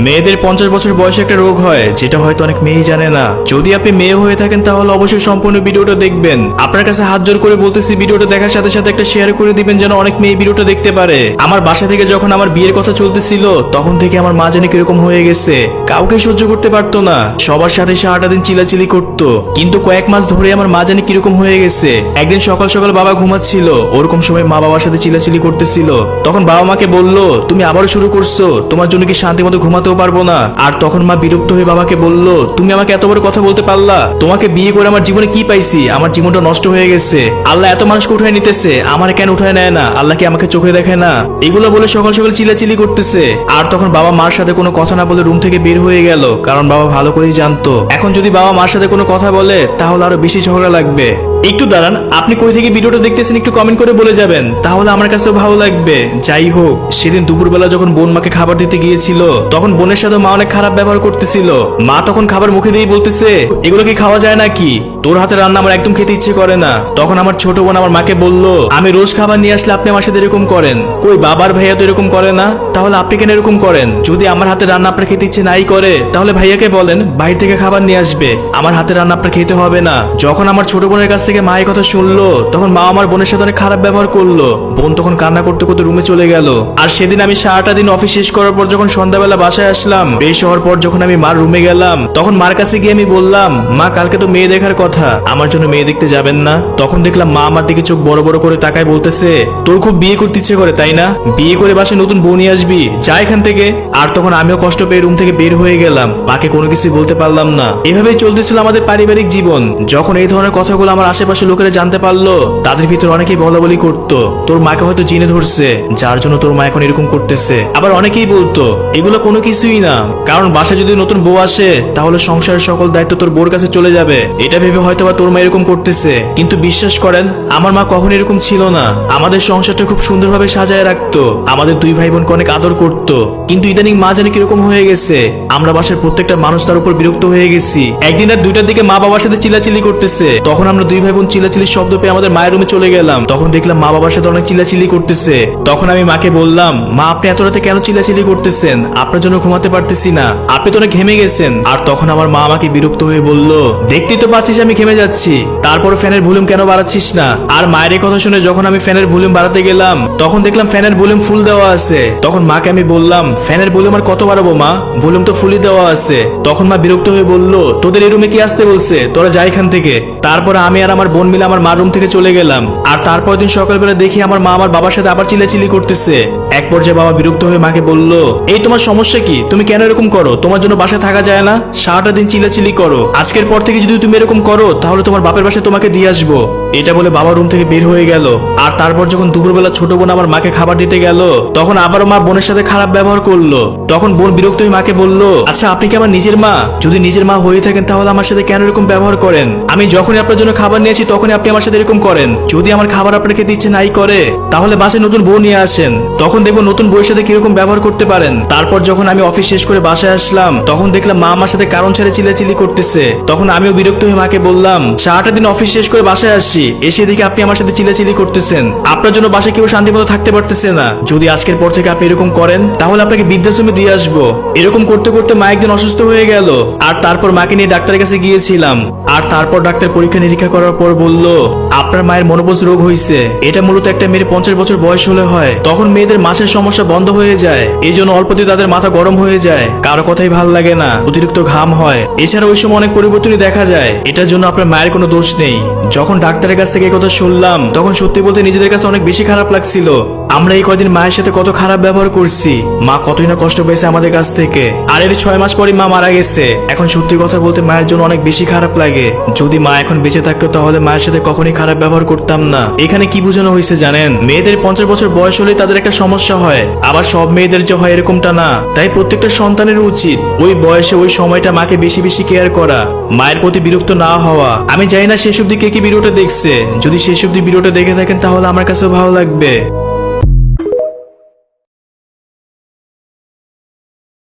মেয়েদের 50 বছর বয়সে একটা রোগ হয় যেটা হয়তো অনেক মেয়েই জানে না। যদি আপনি মেয়ে হয়ে থাকেন তাহলে অবশ্যই সম্পূর্ণ ভিডিওটা দেখবেন। আপনার কাছে হাত জোর করে বলতেছি ভিডিওটা দেখার সাথে সাথে একটা শেয়ার করে দিবেন যেন অনেক মেয়ে ভিডিওটা দেখতে পারে। আমার বাসা থেকে যখন আমার বিয়ের কথা চলতেছিল তখন থেকে আমার মা জানি কিরকম হয়ে গেছে, কাউকে সহ্য করতে পারতো না, সবার সাথে সারাটা দিন চিলাচিলি করতো। কিন্তু কয়েক মাস ধরে আমার মা জানি কিরকম হয়ে গেছে। একদিন সকাল সকাল বাবা ঘুমাচ্ছিল, ওরকম সময় মা বাবার সাথে চিলাচিলি করতেছিল। তখন বাবা মাকে বললো, তুমি আবারও শুরু করছো, তোমার জন্য কি শান্তি মতো ঘুমাতেও পারবো না। আর তখন মা বিরক্ত হয়ে বাবাকে বললো, তুমি আমাকে এত বড় কথা বলতে পারলা? তোমাকে বিয়ে করে আমার জীবনে কি পাইছি? আমার জীবনটা নষ্ট হয়ে গেছে। আল্লাহ এত মানুষকে উঠায় নিতেছে, আমার কেন উঠায় নেয় না? আল্লাহ কি আমাকে চোখে দেখে না? এগুলো বলে সকাল সকাল চিলাচিলি করতেছে। আর তখন বাবা মার সাথে কোনো কথা না বলে রুম থেকে বের হয়ে গেল, কারণ বাবা ভালো করেই জানতো এখন যদি বাবা মার সাথে কোনো কথা বলে তাহলে আরো বেশি ঝগড়া লাগবে। একটু দাঁড়ান, আপনি কই থেকে ভিডিওটা দেখতেছেন একটু কমেন্ট করে বলে যাবেন, তাহলে আমার কাছেও ভালো লাগবে। যাই হোক, সেদিন দুপুরবেলা যখন বোন মাকে খাবার দিতে গিয়েছিল তখন বোনের সাথে মা অনেক খারাপ ব্যবহার করতেছিল। মা তখন খাবার মুখে দিয়ে বলতেছে, এগুলো কি খাওয়া যায় নাকি? তোর হাতে রান্না আমার একদম খেতে ইচ্ছে করে না। তখন আমার ছোট বোন আমার মাকে বলল, আমি রোজ খাবার নিয়ে আসলে আপনি আমার সাথে এরকম করেন, কই বাবার ভাইয়া তো এরকম করে না, তাহলে আপনি কেন এরকম করেন? যদি আমার হাতে রান্না আপনার খেতে ইচ্ছে নাই করে তাহলে ভাইয়াকে বলেন বাইরে থেকে খাবার নিয়ে আসবে, আমার হাতে রান্না আপনার খেতে হবে না। যখন আমার ছোট বোনের কাছ থেকে মা এই কথা শুনলো তখন মা আমার বোনের সাথে অনেক খারাপ ব্যবহার করলো। বোন তখন কান্না করতে করতে রুমে চলে গেল। আর সেদিন আমি সারাটা দিন অফিস শেষ করার পর যখন সন্ধ্যাবেলা বাসায় আসলাম, বেশ হওয়ার পর যখন আমি মার রুমে গেলাম তখন মার কাছে গিয়ে আমি বললাম, মা কালকে তো মেয়ে দেখার কথা, আমার জন্য মেয়ে দেখতে যাবেন না? তখন দেখলাম মা আমার দিকে চোখ বড় বড় করে তাকায় বলতেছে, তোর খুব বিয়ে করতে ইচ্ছে করে তাই না? বিয়ে করে বাসায় নতুন বউ নিয়ে আসবি, যা এখান থেকে। আর তখন আমিও কষ্ট পেয়ে রুম থেকে বের হয়ে গেলাম, মাকে কোনো কিছু বলতে পারলাম না। এভাবেই চলতেছিল আমাদের পারিবারিক জীবন। যখন এই ধরনের কথাগুলো আমার আশেপাশে লোকেরা জানতে পারলো তাদের ভিতর অনেকেই বলা বলি করতো, তোর মাকে হয়তো জিনে ধরছে যার জন্য তোর মা এখন এরকম করতেছে। আবার অনেকেই বলতো এগুলো কোনো কিছুই না, কারণ বাসায় যদি নতুন বউ আসে তাহলে সংসারের সকল দায়িত্ব তোর বউর কাছে চলে যাবে, এটা ভেবে হয়তো বা তোর মা এরকম করতেছে। কিন্তু বিশ্বাস করেন আমার মা কখনো এরকম ছিল না। আমাদের সংসারটা খুব সুন্দরভাবে সাজায় রাখতো, আমাদের দুই ভাই বোনকে অনেক আদর করতো। কিন্তু ইদানিং মা জানি কিরকম হয়ে গেছে, আমরা বাসার প্রত্যেকটা মানুষ তার উপর বিরক্ত হয়ে গেছি। একদিন আর 2টার দিকে মা বাবার সাথে চিলাচিলি করতেছে, তখন আমরা দুই ভাই বোন চিলাচিলির শব্দ পেয়ে আমাদের মায়ের রুমে চলে গেলাম। তখন দেখলাম মা বাবার সাথে অনেক চিলাচিলি করতেছে। তখন আমি মাকে বললাম, মা আপনি এত রাতে কেন চিলাচিলি করতেছেন? আপনার জন্য ঘুমাতে পারতেছি না, আপনি তো অনেক ঘেমে গেছেন। আর তখন আমার মা আমাকে বিরক্ত হয়ে বলল, দেখতেই তো পাচ্ছিস আমি ঘেমে যাচ্ছি, তারপর ফ্যানের ভলিউম কেন বাড়াচ্ছিস না? আর মায়ের এই কথা শুনে যখন আমি ফ্যানের ভলিউম বাড়াতে গেলাম তখন দেখলাম ফ্যানের ভলিউম ফুল দেওয়া আছে। তখন মাকে আমি বললাম, ফ্যানের ভলিউম আর কত বাড়াবো মা, ভলিউম তো ফুলই দেওয়া আছে। তখন মা বিরক্ত হয়ে বলল, তোদের এই রুমে কি আসতে বলছে, তোরা যা এখান থেকে। তারপর আমি আর আমার বোন মিলে আমার মার রুম থেকে চলে গেলাম। আর তারপর দিন সকালবেলা দেখি আমার মা আমার বাবার সাথে আবার চিল্লাচিল্লি করতেছে। এক পর্যায়ে বাবা বিরক্ত হয়ে মাকে বলল, এই তোমার সমস্যা কি? তুমি কেন এরকম করো? তোমার জন্য বাসায় থাকা যায় না? সারাটা দিন চিল্লাচিল্লি করো, আজকের পর থেকে যদি তুমি এরকম করো তাহলে তোমার বাপের বাসায় তোমাকে দিয়ে আসবো। এটা বলে বাবা রুম থেকে বের হয়ে গেল। আর তারপর যখন দুপুরবেলা ছোট বোন আমার মাকে খাবার দিতে গেল তখন আবারও মা বোনের সাথে খারাপ ব্যবহার করলো। তখন বোন বিরক্ত হয়ে মাকে বলল, আচ্ছা আপনি কি আমার নিজের মা? যদি নিজের মা হয়ে থাকেন তাহলে আমার সাথে কেন এরকম ব্যবহার করেন? আমি যখনই আপনার জন্য খাবার নিয়েছি তখনই আপনি আমার সাথে এরকম করেন। যদি আমার খাবার আপনার খেতে ইচ্ছে নাই করে তাহলে বাসায় নতুন বউ নিয়ে আসেন, তখন দেখবো নতুন বউয়ের সাথে কিরকম ব্যবহার করতে পারেন। তারপর যখন আমি অফিস শেষ করে বাসায় আসলাম তখন দেখলাম মা আমার সাথে কারণ ছেড়ে চিল্লাচিল্লি করতেছে। তখন আমিও বিরক্ত হয়ে মাকে বললাম, সারাটা দিন অফিস শেষ করে বাসায় আসছি, এসে দেখি আপনি আমার সাথে চিল্লাচিল্লি করতেছেন, আপনার জন্য বাসায় কেউ শান্তি মতো থাকতে পারতেছে না। যদি আজকের পর থেকে আপনি এরকম করেন তাহলে আপনাকে বৃদ্ধাশ্রমে দিয়ে আসবো। এরকম করতে করতে মা একদিন অসুস্থ হয়ে গেল। আর তারপর মাকে নিয়ে ডাক্তারের কাছে গিয়েছিলাম। আর তারপর ডাক্তার পরীক্ষা নিরীক্ষা করার পর বলল, আপনার মায়ের মনোপজ রোগ হয়েছে। এটা মূলত একটা মেয়ের 50 বছর বয়স হলে হয়, তখন মেয়েদের মাসের সমস্যা বন্ধ হয়ে যায়। এই জন্য অল্পতে তাদের মাথা গরম হয়ে যায়, কারো কথাই ভাল লাগে না, অতিরিক্ত ঘাম হয়। এছাড়া ওই সময় অনেক পরিবর্তনই দেখা যায়। এটার জন্য আপনার মায়ের কোনো দোষ নেই। যখন ডাক্তারের কাছ থেকে এই কথা শুনলাম তখন সত্যি বলতে নিজেদের কাছে অনেক বেশি খারাপ লাগছিল। আমরা এই কয়দিন মায়ের সাথে কত খারাপ ব্যবহার করছি, মা কতই না কষ্ট পেয়েছে আমাদের কাছ থেকে। আর এর 6 মাস পরই মা মারা গেছে। এখন সত্যি কথা বলতে মায়ের জন্য অনেক বেশি খারাপ লাগে। যদি মা এখন বেঁচে থাকতো তাহলে মায়ের সাথে কখনই খারাপ ব্যবহার করতাম না। এখানে কি বোঝানো হয়েছে জানেন? মেয়েদের 50 বছর বয়স হলে তাদের একটা সমস্যা হয়, আবার সব মেয়েদের যে হয় এরকমটা না। তাই প্রত্যেকটা সন্তানের উচিত ওই বয়সে ওই সময়টা মাকে বেশি বেশি কেয়ার করা, মায়ের প্রতি বিরক্ত না হওয়া। আমি জানি না শেষ অব্দি কে কি ভিডিওটা দেখছে, যদি শেষ অব্দি ভিডিওটা দেখে থাকেন তাহলে আমার কাছেও ভালো লাগবে।